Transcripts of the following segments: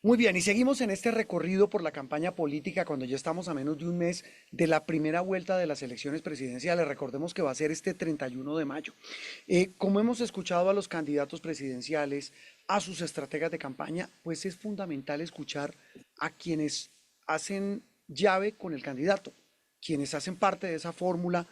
Muy bien, y seguimos en este recorrido por la campaña política cuando ya estamos a menos de un mes de la primera vuelta de las elecciones presidenciales. Recordemos que va a ser este 31 de mayo. Como hemos escuchado a los candidatos presidenciales, a sus estrategas de campaña, pues es fundamental escuchar a quienes hacen llave con el candidato, quienes hacen parte de esa fórmula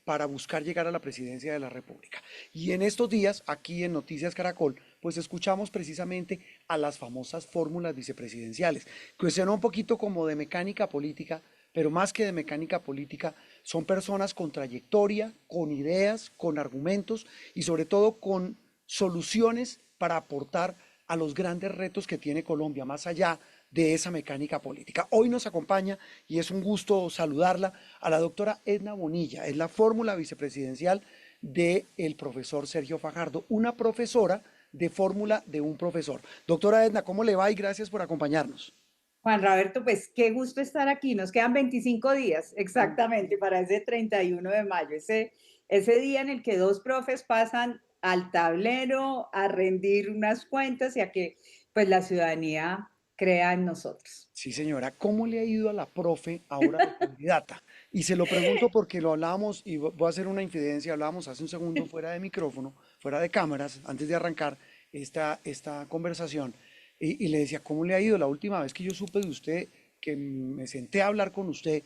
para buscar llegar a la presidencia de la República. Y en estos días, aquí en Noticias Caracol, pues escuchamos precisamente a las famosas fórmulas vicepresidenciales, que suena un poquito como de mecánica política, pero más que de mecánica política, son personas con trayectoria, con ideas, con argumentos y sobre todo con soluciones para aportar a los grandes retos que tiene Colombia, más allá de esa mecánica política. Hoy nos acompaña, y es un gusto saludarla, a la doctora Edna Bonilla, es la fórmula vicepresidencial del profesor Sergio Fajardo, una profesora de fórmula de un profesor. Doctora Edna, ¿cómo le va? Y gracias por acompañarnos. Juan Roberto, pues qué gusto estar aquí. Nos quedan 25 días exactamente para ese 31 de mayo, ese día en el que dos profes pasan al tablero a rendir unas cuentas y a que pues la ciudadanía crea en nosotros. Sí, señora, ¿cómo le ha ido a la profe ahora de candidata? Y se lo pregunto porque lo hablábamos, y voy a hacer una infidencia, hablábamos hace un segundo fuera de micrófono, fuera de cámaras, antes de arrancar esta conversación, y le decía, ¿cómo le ha ido? La última vez que yo supe de usted, que me senté a hablar con usted,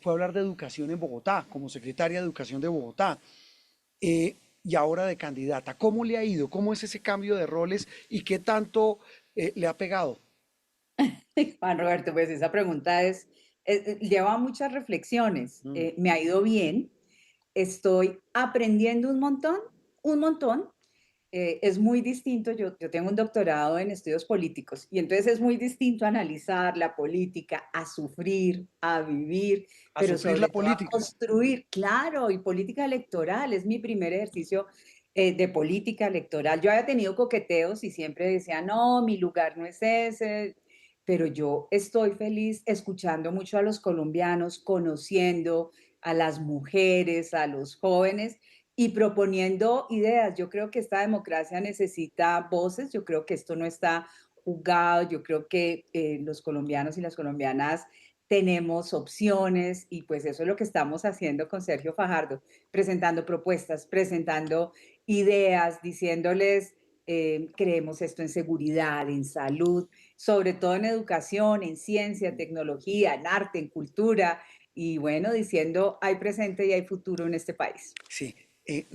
fue hablar de educación en Bogotá, como secretaria de Educación de Bogotá, y ahora de candidata. ¿Cómo le ha ido? ¿Cómo es ese cambio de roles y qué tanto le ha pegado? Juan Roberto, pues esa pregunta lleva muchas reflexiones. Mm. Me ha ido bien, estoy aprendiendo un montón. Es muy distinto, yo tengo un doctorado en estudios políticos y entonces es muy distinto analizar la política, a sufrir, a vivir, A pero sufrir la sobre todo a política. construir, claro, y política electoral, es mi primer ejercicio de política electoral. Yo había tenido coqueteos y siempre decía, no, mi lugar no es ese, pero yo estoy feliz escuchando mucho a los colombianos, conociendo a las mujeres, a los jóvenes y proponiendo ideas. Yo creo que esta democracia necesita voces, yo creo que esto no está jugado, yo creo que los colombianos y las colombianas tenemos opciones y pues eso es lo que estamos haciendo con Sergio Fajardo, presentando propuestas, presentando ideas, diciéndoles, creemos esto en seguridad, en salud, sobre todo en educación, en ciencia, tecnología, en arte, en cultura, y bueno, diciendo hay presente y hay futuro en este país. Sí,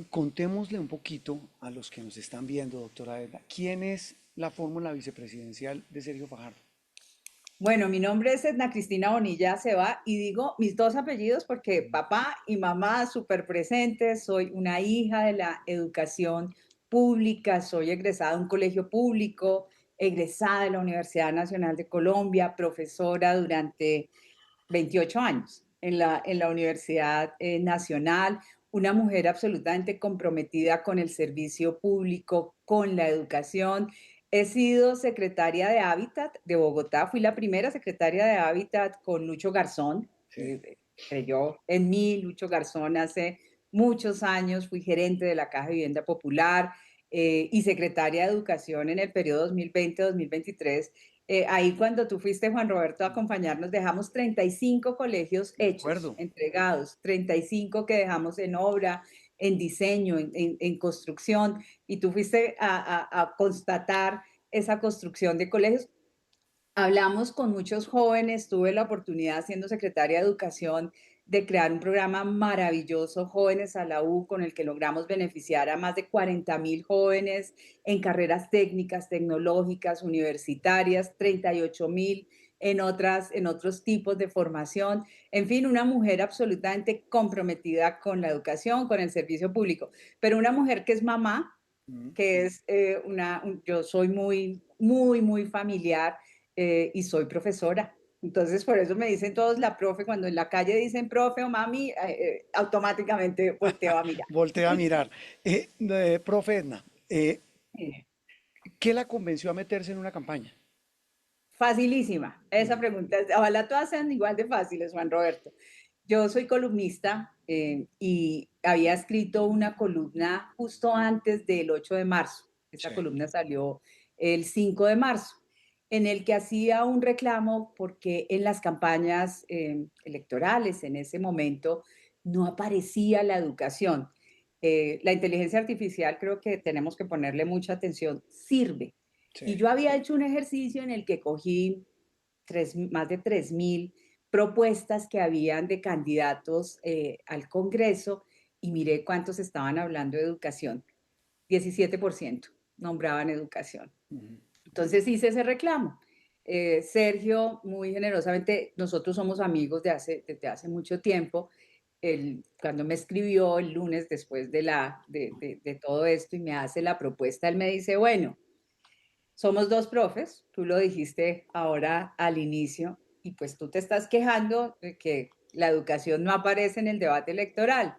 contémosle un poquito a los que nos están viendo, doctora Edna, ¿quién es la fórmula vicepresidencial de Sergio Fajardo? Bueno, mi nombre es Edna Cristina Bonilla Ceba y digo mis dos apellidos porque papá y mamá súper presentes, soy una hija de la educación pública, soy egresada de un colegio público, egresada de la Universidad Nacional de Colombia, profesora durante 28 años en la Universidad Nacional, una mujer absolutamente comprometida con el servicio público, con la educación. He sido secretaria de Hábitat de Bogotá, fui la primera secretaria de Hábitat con Lucho Garzón, Sí. creyó en mí Lucho Garzón hace muchos años, fui gerente de la Caja de Vivienda Popular y secretaria de Educación en el periodo 2020-2023. Ahí cuando tú fuiste, Juan Roberto, a acompañarnos, dejamos 35 colegios Me hechos, acuerdo. entregados, 35 que dejamos en obra, en diseño, en construcción, y tú fuiste a constatar esa construcción de colegios. Hablamos con muchos jóvenes, tuve la oportunidad siendo secretaria de Educación de crear un programa maravilloso, Jóvenes a la U, con el que logramos beneficiar a más de 40.000 jóvenes en carreras técnicas, tecnológicas, universitarias, 38.000 en otros tipos de formación. En fin, una mujer absolutamente comprometida con la educación, con el servicio público, pero una mujer que es mamá, Mm. que es yo soy muy familiar y soy profesora. Entonces, por eso me dicen todos la profe, cuando en la calle dicen profe o mami, automáticamente volteo a mirar. Voltea a mirar. Profe Edna, Eh, ¿qué la convenció a meterse en una campaña? Facilísima. Esa Mm. pregunta, ojalá todas sean igual de fáciles, Juan Roberto. Yo soy columnista y había escrito una columna justo antes del 8 de marzo. Esa Sí. columna salió el 5 de marzo. en el que hacía un reclamo porque en las campañas electorales en ese momento no aparecía la educación. La inteligencia artificial creo que tenemos que ponerle mucha atención, sirve. Y Sí. yo había hecho un ejercicio en el que cogí más de 3.000 propuestas que habían de candidatos al Congreso y miré cuántos estaban hablando de educación. 17% nombraban educación. Ujú. Entonces hice ese reclamo. Sergio, muy generosamente, nosotros somos amigos desde hace mucho tiempo. Cuando me escribió el lunes después de todo esto y me hace la propuesta, él me dice, bueno, somos dos profes, tú lo dijiste ahora al inicio, y pues tú te estás quejando de que la educación no aparece en el debate electoral.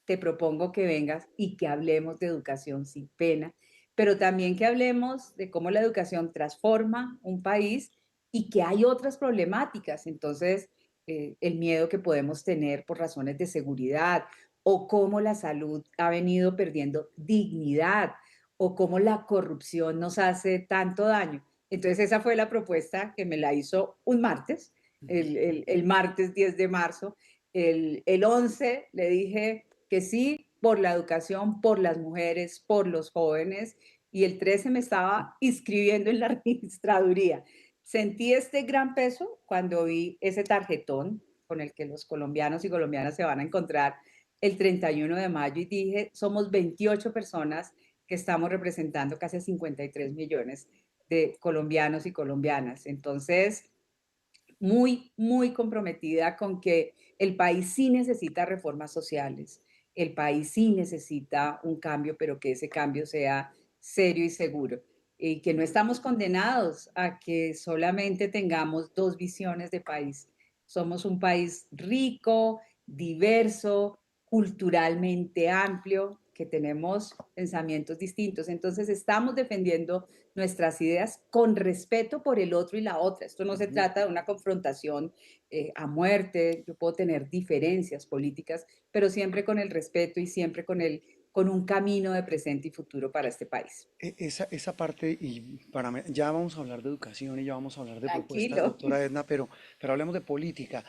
Te propongo que vengas y que hablemos de educación sin pena, pero también que hablemos de cómo la educación transforma un país y que hay otras problemáticas. Entonces, el miedo que podemos tener por razones de seguridad o cómo la salud ha venido perdiendo dignidad o cómo la corrupción nos hace tanto daño. Entonces, esa fue la propuesta que me la hizo un martes, Ujú. el martes 10 de marzo. El 11 le dije que sí por la educación, por las mujeres, por los jóvenes, y el 13 me estaba inscribiendo en la registraduría. Sentí este gran peso cuando vi ese tarjetón con el que los colombianos y colombianas se van a encontrar el 31 de mayo y dije, somos 28 personas que estamos representando casi 53 millones de colombianos y colombianas. Entonces, muy, muy comprometida con que el país sí necesita reformas sociales, el país sí necesita un cambio, pero que ese cambio sea serio y seguro. Y que no estamos condenados a que solamente tengamos dos visiones de país. Somos un país rico, diverso, culturalmente amplio, que tenemos pensamientos distintos. Entonces estamos defendiendo nuestras ideas con respeto por el otro y la otra. Esto no se Ujú. trata de una confrontación a muerte. Yo puedo tener diferencias políticas, pero siempre con el respeto y siempre con un camino de presente y futuro para este país. Esa parte, y ya vamos a hablar de educación y ya vamos a hablar de propuestas, Tranquilo. doctora Edna, pero hablemos de política.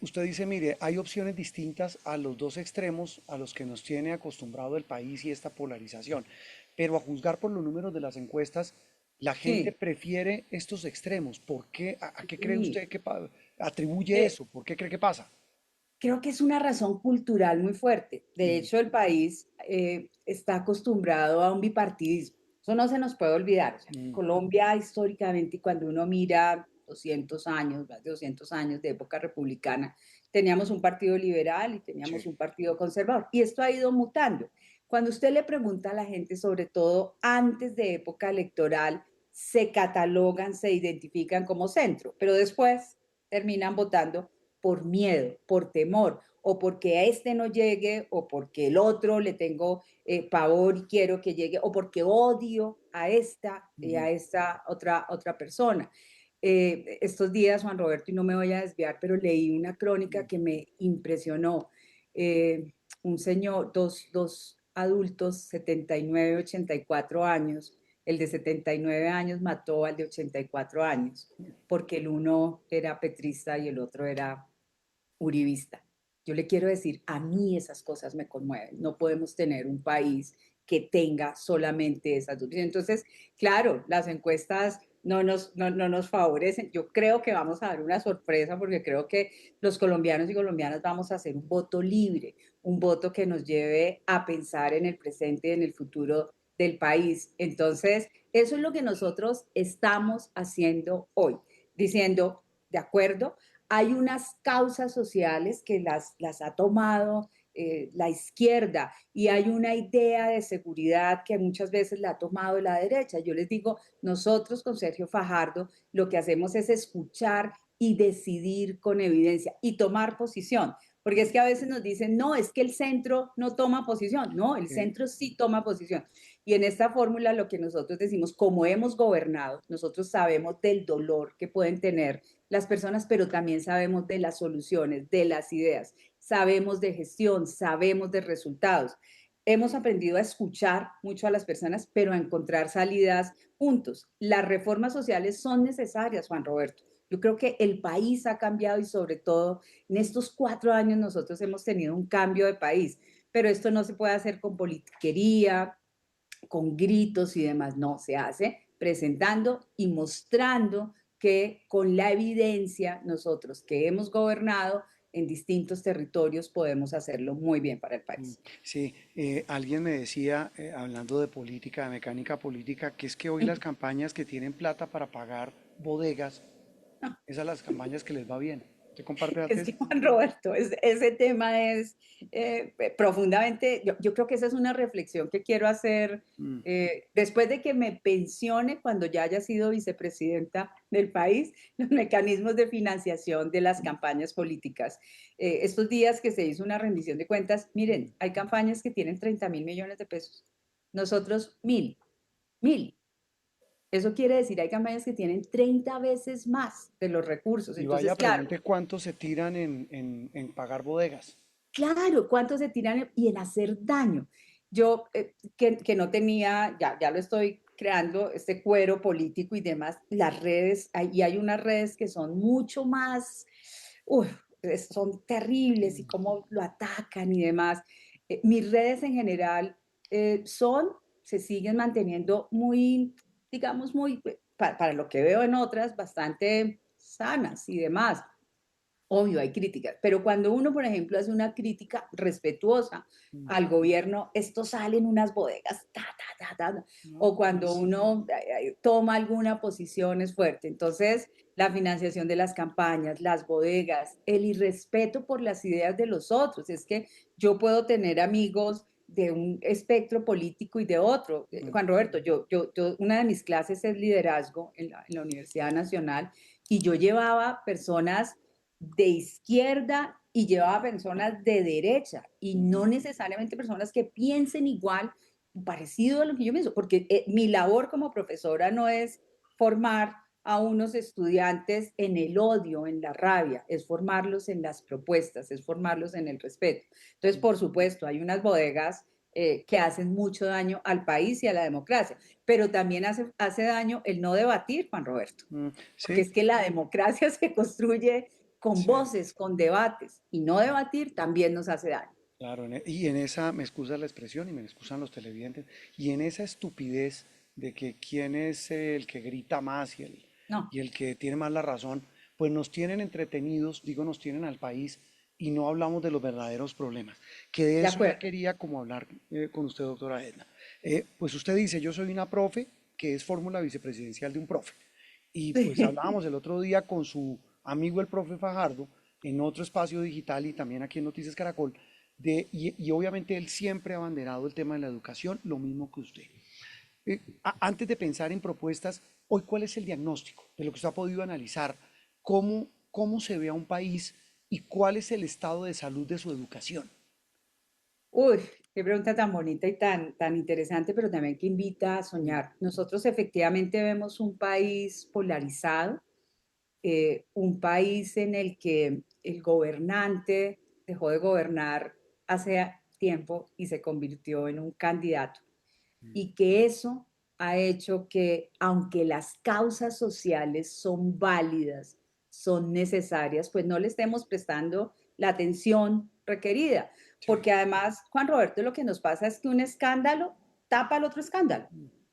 Usted dice, mire, hay opciones distintas a los dos extremos a los que nos tiene acostumbrado el país y esta polarización, pero a juzgar por los números de las encuestas, la gente Sí, prefiere estos extremos. ¿Por qué? ¿A qué cree sí. usted que atribuye Eh, eso? ¿Por qué cree que pasa? Creo que es una razón cultural muy fuerte. De Mm. hecho, el país está acostumbrado a un bipartidismo. Eso no se nos puede olvidar. O sea, Mm. Colombia históricamente, y cuando uno mira 200 años, más de 200 años de época republicana, teníamos un partido liberal y teníamos Sí. un partido conservador. Y esto ha ido mutando. Cuando usted le pregunta a la gente, sobre todo antes de época electoral, se catalogan, se identifican como centro, pero después terminan votando por miedo, por temor, o porque a este no llegue, o porque el otro le tengo pavor y quiero que llegue, o porque odio a esta y Ujú. a esta otra persona. Estos días, Juan Roberto, y no me voy a desviar, pero leí una crónica que me impresionó. Un señor, dos adultos, 79, 84 años, el de 79 años mató al de 84 años, porque el uno era petrista y el otro era uribista. Yo le quiero decir, a mí esas cosas me conmueven. No podemos tener un país que tenga solamente esas dos. Entonces, claro, las encuestas no nos favorecen. Yo creo que vamos a dar una sorpresa porque creo que los colombianos y colombianas vamos a hacer un voto libre, un voto que nos lleve a pensar en el presente y en el futuro del país. Entonces, eso es lo que nosotros estamos haciendo hoy, diciendo, de acuerdo, hay unas causas sociales que las ha tomado la izquierda y hay una idea de seguridad que muchas veces la ha tomado la derecha. Yo les digo, nosotros con Sergio Fajardo lo que hacemos es escuchar y decidir con evidencia y tomar posición. Porque es que a veces nos dicen, no, es que el centro no toma posición. No, el Sí. centro sí toma posición. Y en esta fórmula lo que nosotros decimos, como hemos gobernado, nosotros sabemos del dolor que pueden tener las personas, pero también sabemos de las soluciones, de las ideas, sabemos de gestión, sabemos de resultados. hemos aprendido a escuchar mucho a las personas, pero a encontrar salidas juntos. Las reformas sociales son necesarias, Juan Roberto. Yo creo que el país ha cambiado y sobre todo en estos 4 años nosotros hemos tenido un cambio de país, pero esto no se puede hacer con politiquería, con gritos y demás, no, se hace presentando y mostrando que con la evidencia nosotros que hemos gobernado en distintos territorios podemos hacerlo muy bien para el país. Sí, alguien me decía, hablando de política, de mecánica política, que es que hoy las campañas que tienen plata para pagar bodegas, esas las campañas que les va bien. ¿Usted comparte la Es que tesis? Juan Roberto, ese tema es profundamente, yo creo que esa es una reflexión que quiero hacer Mm, después de que me pensione cuando ya haya sido vicepresidenta del país, los mecanismos de financiación de las campañas políticas. Estos días que se hizo una rendición de cuentas, miren, hay campañas que tienen 30.000 millones de pesos, nosotros 1.000. Eso quiere decir, hay campañas que tienen 30 veces más de los recursos. Y vaya, Entonces, claro, pregunte cuánto se tiran en pagar bodegas. claro, ¿cuántos se tiran y en hacer daño? Yo, que no tenía, ya lo estoy creando, este cuero político y demás, las redes, y hay unas redes que son mucho más, uf, son terribles y cómo lo atacan y demás. Mis redes en general se siguen manteniendo muy, digamos, muy, para lo que veo en otras, bastante sanas y demás. Obvio, hay críticas, pero cuando uno, por ejemplo, hace una crítica respetuosa al gobierno, esto sale en unas bodegas, No, o cuando pues, uno toma alguna posición es fuerte. Entonces, la financiación de las campañas, las bodegas, el irrespeto por las ideas de los otros. Es que yo puedo tener amigos de un espectro político y de otro. Juan Roberto, una de mis clases es liderazgo en la Universidad Nacional y yo llevaba personas de izquierda y llevaba personas de derecha y no necesariamente personas que piensen igual, parecido a lo que yo pienso, porque mi labor como profesora no es formar a unos estudiantes en el odio, en la rabia, es formarlos en las propuestas, es formarlos en el respeto. Entonces, por supuesto, hay unas bodegas que hacen mucho daño al país y a la democracia, pero también hace daño el no debatir, Juan Roberto, porque sí, es que la democracia se construye con sí. voces, con debates, y no debatir también nos hace daño. Claro, y en esa, me excusa la expresión y me excusan los televidentes, y en esa estupidez de que quién es el que grita más No, y el que tiene más la razón, pues nos tienen entretenidos, digo, nos tienen al país y no hablamos de los verdaderos problemas. Que de de eso ya acuerdo. quería como hablar con usted, doctora Edna. Pues usted dice, yo soy una profe que es fórmula vicepresidencial de un profe. Y pues hablábamos el otro día con su amigo el profe Fajardo en otro espacio digital y también aquí en Noticias Caracol, y obviamente él siempre ha abanderado el tema de la educación, lo mismo que usted. Antes de pensar en propuestas, hoy, ¿cuál es el diagnóstico de lo que usted ha podido analizar? ¿Cómo se ve a un país y cuál es el estado de salud de su educación? Uy, qué pregunta tan bonita y tan interesante, pero también que invita a soñar. Nosotros efectivamente vemos un país polarizado, un país en el que el gobernante dejó de gobernar hace tiempo y se convirtió en un candidato. Y que eso ha hecho que, aunque las causas sociales son válidas, son necesarias, pues no le estemos prestando la atención requerida. Sí. Porque además, Juan Roberto, lo que nos pasa es que un escándalo tapa el otro escándalo.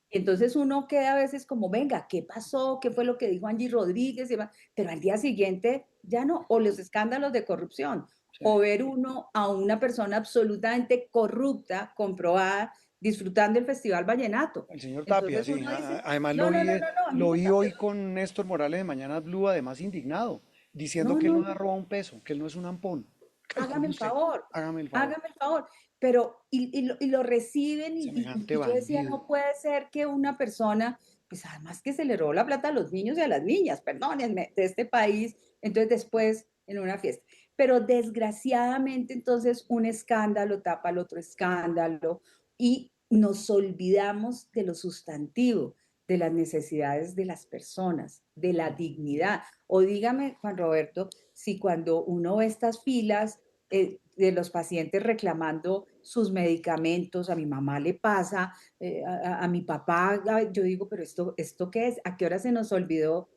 Y entonces uno queda a veces como, venga, ¿qué pasó? ¿Qué fue lo que dijo Angie Rodríguez? Pero al día siguiente ya no, o los escándalos de corrupción, Sí. o ver uno a una persona absolutamente corrupta, comprobada, disfrutando el Festival Vallenato. El señor Tapia, Entonces sí. uno dice, Además no, no, no, no, no, a mí lo me oí Tapia, hoy con Néstor Morales de Mañanas Blue, además indignado, diciendo no, que él no, no ha no, robado un peso, que él no es un ampón. Ay, ¿cómo hágame el usted? favor, Hágame el favor. hágame el favor. Pero, y lo reciben, Semejante y yo decía, bandido. no puede ser que una persona, pues además que se le robó la plata a los niños y a las niñas, perdónenme, de este país, entonces después en una fiesta. Pero desgraciadamente entonces un escándalo tapa al otro escándalo y nos olvidamos de lo sustantivo, de las necesidades de las personas, de la dignidad. O dígame, Juan Roberto, si cuando uno ve estas filas de los pacientes reclamando sus medicamentos, a mi mamá le pasa, a mi papá, yo digo, pero esto qué es? ¿A qué hora se nos olvidó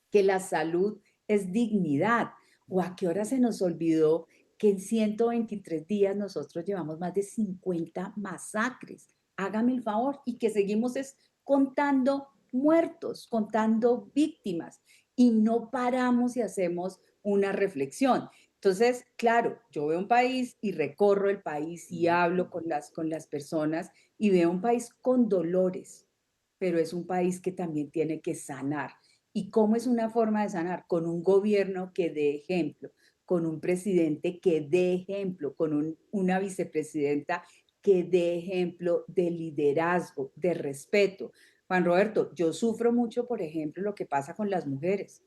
que la salud es dignidad? ¿O a qué hora se nos olvidó que en 123 días nosotros llevamos más de 50 masacres? Hágame el favor, y que seguimos contando muertos, contando víctimas, y no paramos y hacemos una reflexión. Entonces, claro, yo veo un país y recorro el país y hablo con las personas y veo un país con dolores, pero es un país que también tiene que sanar. ¿Y cómo es una forma de sanar? Con un gobierno que dé ejemplo, con un presidente que dé ejemplo, con una vicepresidenta que dé ejemplo de liderazgo, de respeto. Juan Roberto, yo sufro mucho, por ejemplo, lo que pasa con las mujeres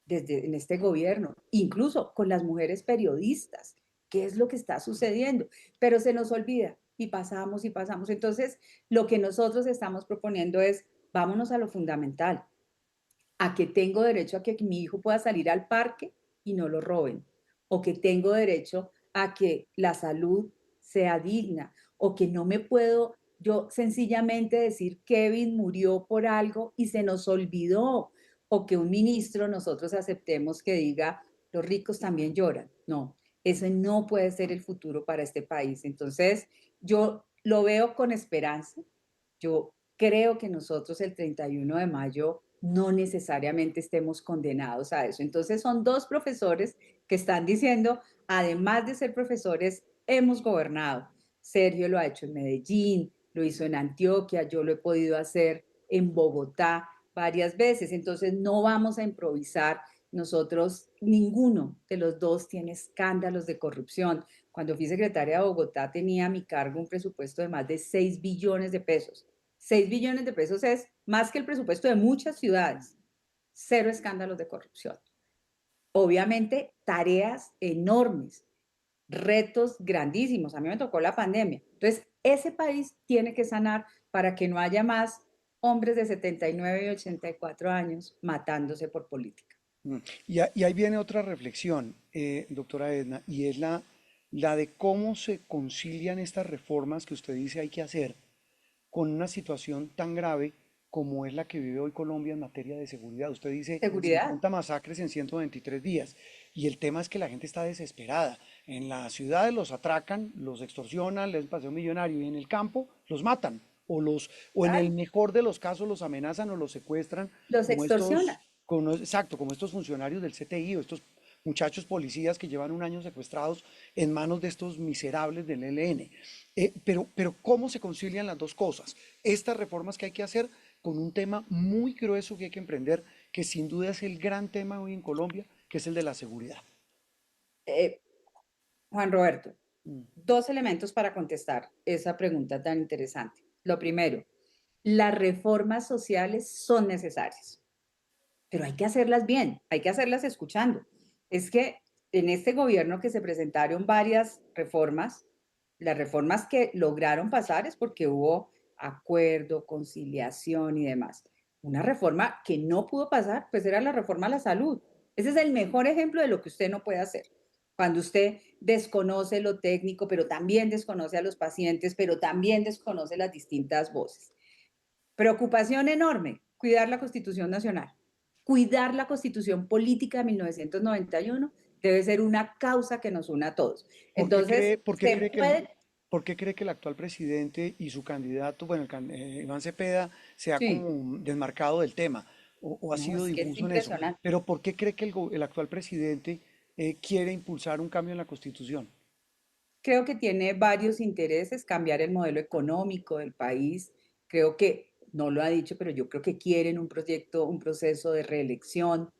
en este gobierno, incluso con las mujeres periodistas. ¿Qué es lo que está sucediendo? Pero se nos olvida y pasamos y pasamos. Entonces, lo que nosotros estamos proponiendo es, vámonos a lo fundamental, a que tengo derecho a que mi hijo pueda salir al parque y no lo roben, o que tengo derecho a que la salud sea digna, o que no me puedo yo sencillamente decir Kevin murió por algo y se nos olvidó, o que un ministro nosotros aceptemos que diga los ricos también lloran. No, ese no puede ser el futuro para este país. Entonces, yo lo veo con esperanza. Yo creo que nosotros el 31 de mayo no necesariamente estemos condenados a eso. Entonces son dos profesores que están diciendo, además de ser profesores, hemos gobernado. Sergio lo ha hecho en Medellín, lo hizo en Antioquia, yo lo he podido hacer en Bogotá varias veces. Entonces no vamos a improvisar. Nosotros, ninguno de los dos tiene escándalos de corrupción. Cuando fui secretaria de Bogotá tenía a mi cargo un presupuesto de más de 6 billones de pesos. 6 billones de pesos es más que el presupuesto de muchas ciudades. Cero escándalos de corrupción. Obviamente, tareas enormes, retos grandísimos. A mí me tocó la pandemia. Entonces, ese país tiene que sanar para que no haya más hombres de 79 y 84 años matándose por política. Mm. Y ahí viene otra reflexión, doctora Edna, y es la de cómo se concilian estas reformas que usted dice hay que hacer con una situación tan grave como es la que vive hoy Colombia en materia de seguridad. Usted dice Seguridad. 50 masacres en 123 días y el tema es que la gente está desesperada. En las ciudades los atracan, los extorsionan, les paseo millonario y en el campo los matan o en el Claro, mejor de los casos los amenazan o los secuestran los como estos, extorsiona. exacto, como estos funcionarios del CTI o estos muchachos policías que llevan un año secuestrados en manos de estos miserables del ELN. Pero ¿cómo se concilian las dos cosas? Estas reformas que hay que hacer con un tema muy grueso que hay que emprender, que sin duda es el gran tema hoy en Colombia, que es el de la seguridad. Eh, Juan Roberto, Mm. dos elementos para contestar esa pregunta tan interesante. Lo primero, las reformas sociales son necesarias, pero hay que hacerlas bien, hay que hacerlas escuchando. Es que en este gobierno que se presentaron varias reformas, las reformas que lograron pasar es porque hubo acuerdo, conciliación y demás. Una reforma que no pudo pasar, pues era la reforma a la salud. Ese es el mejor ejemplo de lo que usted no puede hacer. Cuando usted desconoce lo técnico, pero también desconoce a los pacientes, pero también desconoce las distintas voces. Preocupación enorme, cuidar la Constitución Nacional. Cuidar la Constitución Política de 1991 debe ser una causa que nos una a todos. ¿Por qué Entonces, cree, por qué se cree que puede, por qué cree que el actual presidente y su candidato, bueno, Iván Cepeda, se ha sí, como desmarcado del tema o ha no, sido es que es difuso en eso? impresionante. Pero ¿por qué cree que el actual presidente quiere impulsar un cambio en la Constitución? Creo que tiene varios intereses, cambiar el modelo económico del país. Creo que, no lo ha dicho, pero yo creo que quieren un proyecto, un proceso de reelección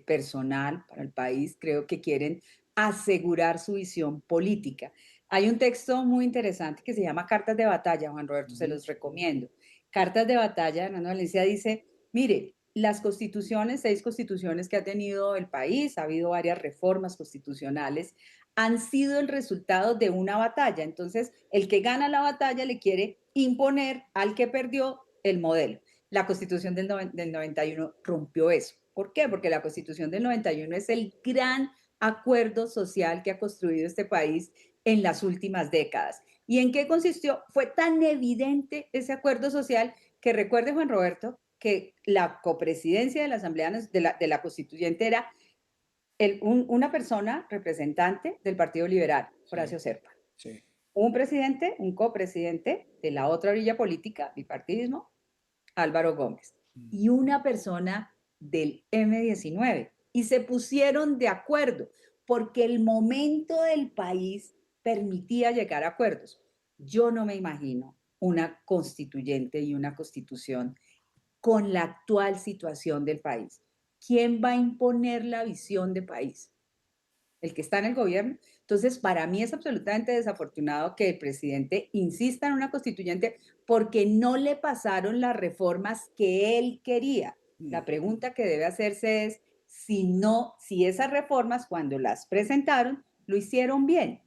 personal para el país. Creo que quieren asegurar su visión política. Hay un texto muy interesante que se llama Cartas de Batalla, Juan Roberto, se Ujú. los recomiendo. Cartas de Batalla, Hernando Valencia dice, mire, las constituciones, 6 constituciones que ha tenido el país, ha habido varias reformas constitucionales, han sido el resultado de una batalla. Entonces, el que gana la batalla le quiere imponer al que perdió el modelo. La Constitución del 91 rompió eso. ¿Por qué? Porque la Constitución del 91 es el gran acuerdo social que ha construido este país en las últimas décadas. ¿Y en qué consistió? Fue tan evidente ese acuerdo social que recuerde, Juan Roberto, que la copresidencia de la Asamblea de la Constituyente era una persona representante del Partido Liberal, Sí, Horacio Serpa, sí. un presidente, un copresidente de la otra orilla política, bipartidismo, Álvaro Gómez, Mm. y una persona del M19. Y se pusieron de acuerdo porque el momento del país permitía llegar a acuerdos. Yo no me imagino una constituyente y una constitución con la actual situación del país. ¿Quién va a imponer la visión de país? El que está en el gobierno. Entonces, para mí es absolutamente desafortunado que el presidente insista en una constituyente porque no le pasaron las reformas que él quería. Mm. La pregunta que debe hacerse es si no, si esas reformas cuando las presentaron lo hicieron bien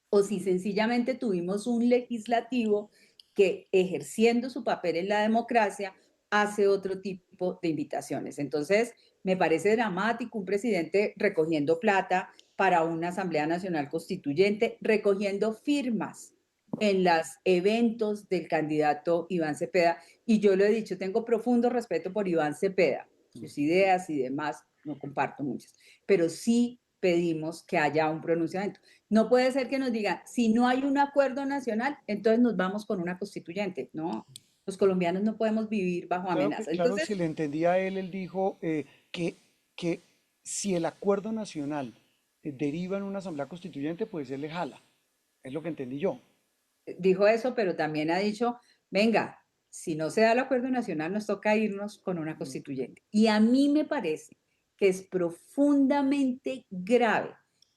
o si sencillamente tuvimos un legislativo que ejerciendo su papel en la democracia hace otro tipo de invitaciones. Entonces, me parece dramático un presidente recogiendo plata para una Asamblea Nacional Constituyente, recogiendo firmas en los eventos del candidato Iván Cepeda. Y yo lo he dicho, tengo profundo respeto por Iván Cepeda, sus ideas y demás, no comparto muchas, pero sí pedimos que haya un pronunciamiento. No puede ser que nos digan, si no hay un acuerdo nacional, entonces nos vamos con una constituyente. No, los colombianos no podemos vivir bajo amenaza. Claro, Entonces, si le entendía a él, él dijo que si el acuerdo nacional deriva en una asamblea constituyente, pues él le jala. Es lo que entendí yo. dijo eso, pero también ha dicho, venga, si no se da el acuerdo nacional, nos toca irnos con una Mm. constituyente. Y a mí me parece que es profundamente grave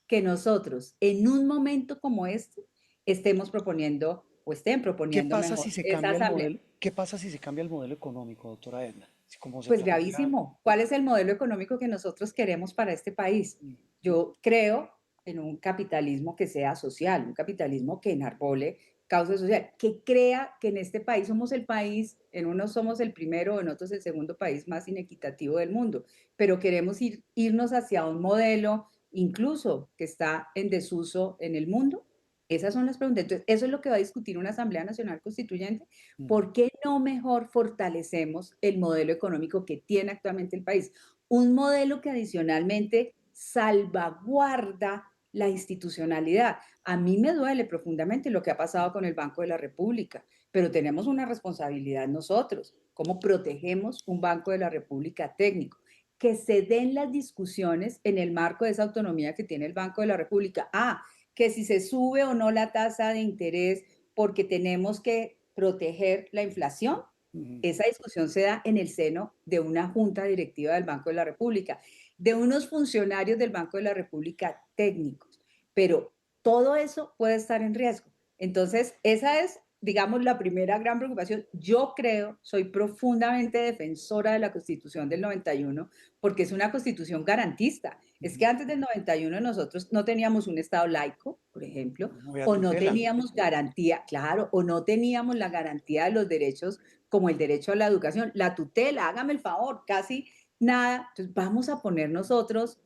que nosotros, en un momento como este, estemos proponiendo o estén ¿Qué proponiendo pasa si mejor se esa cambia el asamblea. modelo? ¿Qué pasa si se cambia el modelo económico, doctora Edna? Como se Pues plantea. gravísimo. ¿Cuál es el modelo económico que nosotros queremos para este país? Yo creo en un capitalismo que sea social, un capitalismo que enarbole causa social, que crea que en este país somos el país, en unos somos el primero, en otros el segundo país más inequitativo del mundo, pero queremos irnos hacia un modelo incluso que está en desuso en el mundo. Esas son las preguntas. Entonces, eso es lo que va a discutir una Asamblea Nacional Constituyente. Mm. ¿Por qué no mejor fortalecemos el modelo económico que tiene actualmente el país? Un modelo que adicionalmente salvaguarda la institucionalidad. A mí me duele profundamente lo que ha pasado con el Banco de la República, pero tenemos una responsabilidad nosotros. ¿Cómo protegemos un Banco de la República técnico? Que se den las discusiones en el marco de esa autonomía que tiene el Banco de la República. Ah, que si se sube o no la tasa de interés porque tenemos que proteger la inflación. Mm. Esa discusión se da en el seno de una junta directiva del Banco de la República, de unos funcionarios del Banco de la República técnicos, pero todo eso puede estar en riesgo. Entonces, esa es, digamos, la primera gran preocupación. Yo creo, soy profundamente defensora de la Constitución del 91 porque es una constitución garantista. Es que antes del 91 nosotros no teníamos un Estado laico, por ejemplo, No había o no tutela. teníamos garantía, claro, o no teníamos la garantía de los derechos como el derecho a la educación, la tutela, hágame el favor, casi nada. Entonces vamos a poner nosotros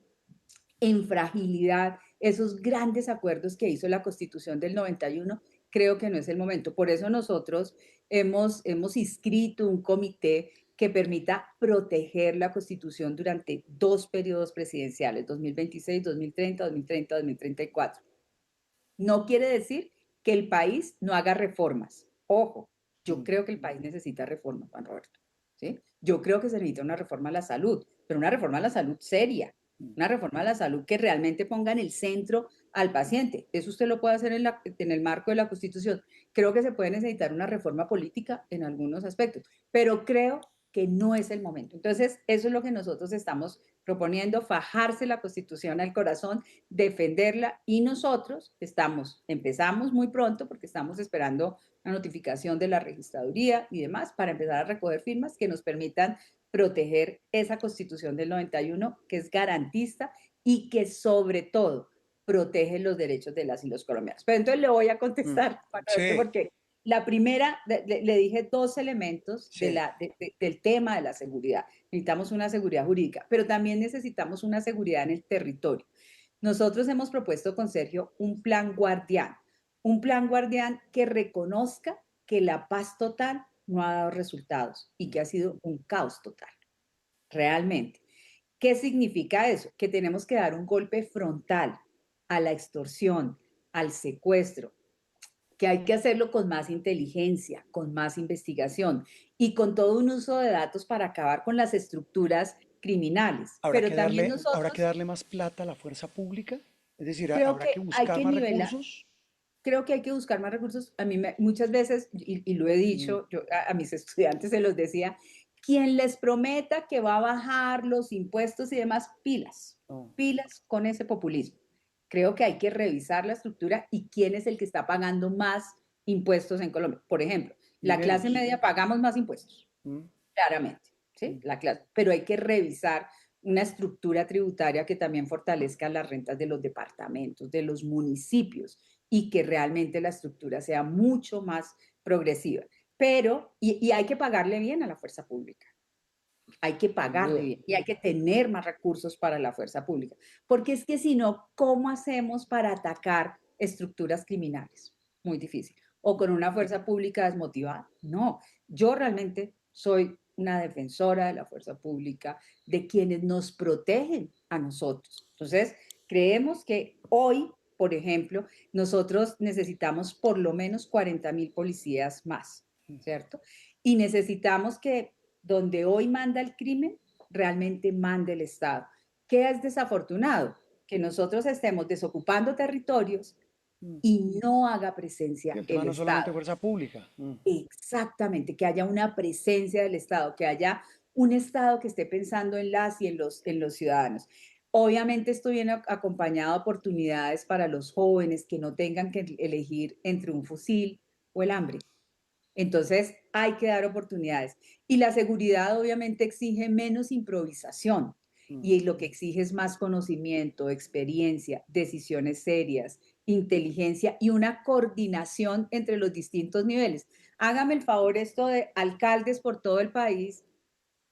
en fragilidad esos grandes acuerdos que hizo la Constitución del 91. Creo que no es el momento. Por eso nosotros hemos inscrito un comité que permita proteger la Constitución durante dos periodos presidenciales, 2026, 2030, 2030, 2034. No quiere decir que el país no haga reformas. Ojo, yo Mm. creo que el país necesita reformas, Juan Roberto. ¿Sí? Yo creo que se necesita una reforma a la salud, pero una reforma a la salud seria, Mm. una reforma a la salud que realmente ponga en el centro al paciente. Eso usted lo puede hacer en el marco de la Constitución. Creo que se puede necesitar una reforma política en algunos aspectos, pero creo que no es el momento. Entonces, eso es lo que nosotros estamos proponiendo, fajarse la Constitución al corazón, defenderla y nosotros empezamos muy pronto porque estamos esperando la notificación de la registraduría y demás para empezar a recoger firmas que nos permitan proteger esa Constitución del 91 que es garantista y que sobre todo protege los derechos de las y los colombianos. Pero entonces le voy a Mm. contestar, Sí, porque la primera, le dije dos elementos sí. del tema de la seguridad. Necesitamos una seguridad jurídica, pero también necesitamos una seguridad en el territorio. Nosotros hemos propuesto con Sergio un plan guardián que reconozca que la paz total no ha dado resultados y que ha sido un caos total, realmente. ¿Qué significa eso? Que tenemos que dar un golpe frontal a la extorsión, al secuestro, que hay que hacerlo con más inteligencia, con más investigación y con todo un uso de datos para acabar con las estructuras criminales. Pero también Habrá que nosotros darle más plata a la fuerza pública, es decir, creo habrá que que hay buscar que más nivelar, recursos. creo que hay que buscar más recursos. Muchas veces, y lo he Mm, dicho, yo a mis estudiantes se los decía, quien les prometa que va a bajar los impuestos y demás, pilas, no, pilas con ese populismo. Creo que hay que revisar la estructura y quién es el que está pagando más impuestos en Colombia. Por ejemplo, la clase miremos. media pagamos más impuestos, Mm, claramente, ¿sí? mm. La clase, pero hay que revisar una estructura tributaria que también fortalezca las rentas de los departamentos, de los municipios y que realmente la estructura sea mucho más progresiva. Pero, y hay que pagarle bien a la fuerza pública, hay que Sin pagarle duda. bien y hay que tener más recursos para la fuerza pública, porque es que si no, ¿cómo hacemos para atacar estructuras criminales? Muy difícil. O con una fuerza pública desmotivada. No, yo realmente soy una defensora de la fuerza pública, de quienes nos protegen a nosotros. Entonces, creemos que hoy, por ejemplo, nosotros necesitamos por lo menos 40.000 policías más, ¿cierto? Y necesitamos que donde hoy manda el crimen, realmente mande el Estado. ¿Qué es desafortunado? Que nosotros estemos desocupando territorios Mm. y no haga Y presencia el tema el no es solamente Estado. fuerza pública. Exactamente, que haya una presencia del Estado, que haya un Estado que esté pensando en las y en los ciudadanos. Obviamente esto viene acompañado de oportunidades para los jóvenes que no tengan que elegir entre un fusil o el hambre. Entonces, hay que dar oportunidades. Y la seguridad obviamente exige menos improvisación Mm. y lo que exige es más conocimiento, experiencia, decisiones serias, inteligencia y una coordinación entre los distintos niveles. Hágame el favor esto de alcaldes por todo el país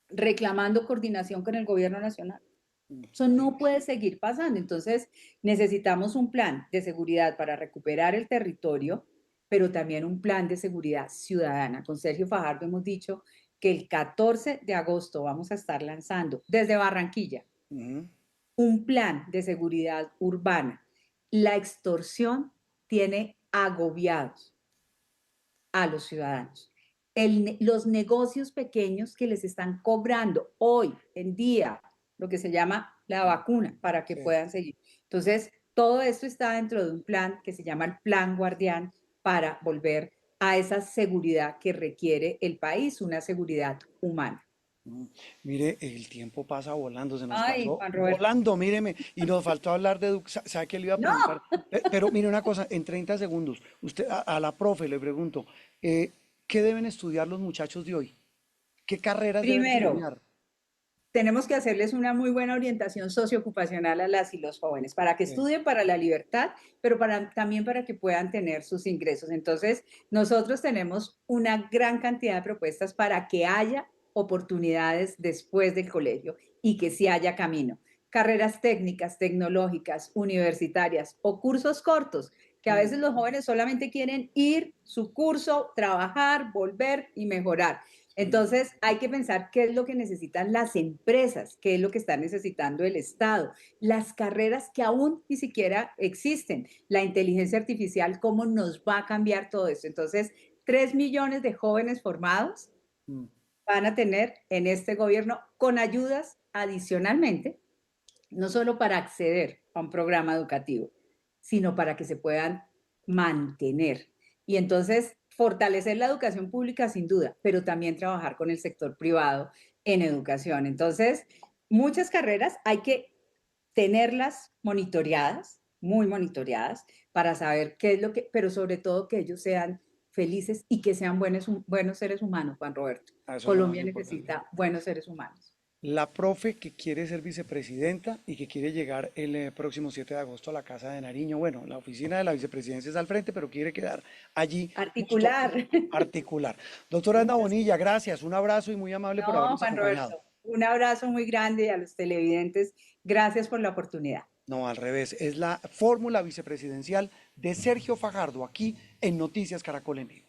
reclamando coordinación con el gobierno nacional. Mm. Eso no puede seguir pasando. Entonces, necesitamos un plan de seguridad para recuperar el territorio, pero también un plan de seguridad ciudadana. Con Sergio Fajardo hemos dicho que el 14 de agosto vamos a estar lanzando desde Barranquilla Ujú. un plan de seguridad urbana. La extorsión tiene agobiados a los ciudadanos. Los negocios pequeños que les están cobrando hoy en día lo que se llama la vacuna para que Sí. puedan seguir. Entonces, todo esto está dentro de un plan que se llama el Plan Guardián para volver a esa seguridad que requiere el país, una seguridad humana. Mm. Mire, el tiempo pasa volando, se nos Ay, pasó Juan Roberto. volando, míreme, y nos faltó hablar de ¿sabe qué le iba a No, preguntar? Pero mire una cosa, en 30 segundos, usted a la profe le pregunto, ¿qué deben estudiar los muchachos de hoy? ¿Qué carreras deben primero, estudiar? tenemos que hacerles una muy buena orientación socioocupacional a las y los jóvenes para que Sí. estudien para la libertad, pero también para que puedan tener sus ingresos. Entonces, nosotros tenemos una gran cantidad de propuestas para que haya oportunidades después del colegio y que sí haya camino. Carreras técnicas, tecnológicas, universitarias o cursos cortos, que a Mm. veces los jóvenes solamente quieren ir, su curso, trabajar, volver y mejorar. Mm. Entonces, hay que pensar qué es lo que necesitan las empresas, qué es lo que está necesitando el Estado, las carreras que aún ni siquiera existen, la inteligencia artificial, cómo nos va a cambiar todo esto. Entonces, 3 millones de jóvenes formados Mm. van a tener en este gobierno con ayudas adicionalmente, no solo para acceder a un programa educativo, sino para que se puedan mantener. Y entonces, fortalecer la educación pública sin duda, pero también trabajar con el sector privado en educación. Entonces, muchas carreras hay que tenerlas monitoreadas, muy monitoreadas, para saber qué es lo que, pero sobre todo que ellos sean felices y que sean buenos seres humanos, Juan Roberto. Ah, eso es lo más Colombia importante. necesita buenos seres humanos. La profe que quiere ser vicepresidenta y que quiere llegar el próximo 7 de agosto a la Casa de Nariño. Bueno, la oficina de la vicepresidencia es al frente, pero quiere quedar allí justo Articular. particular. Doctora Ana Bonilla, gracias. Un abrazo y muy amable por No, habernos Juan acompañado. Roberto, un abrazo muy grande y a los televidentes. Gracias por la oportunidad. No, al revés, es la fórmula vicepresidencial de Sergio Fajardo aquí en Noticias Caracol en Vivo.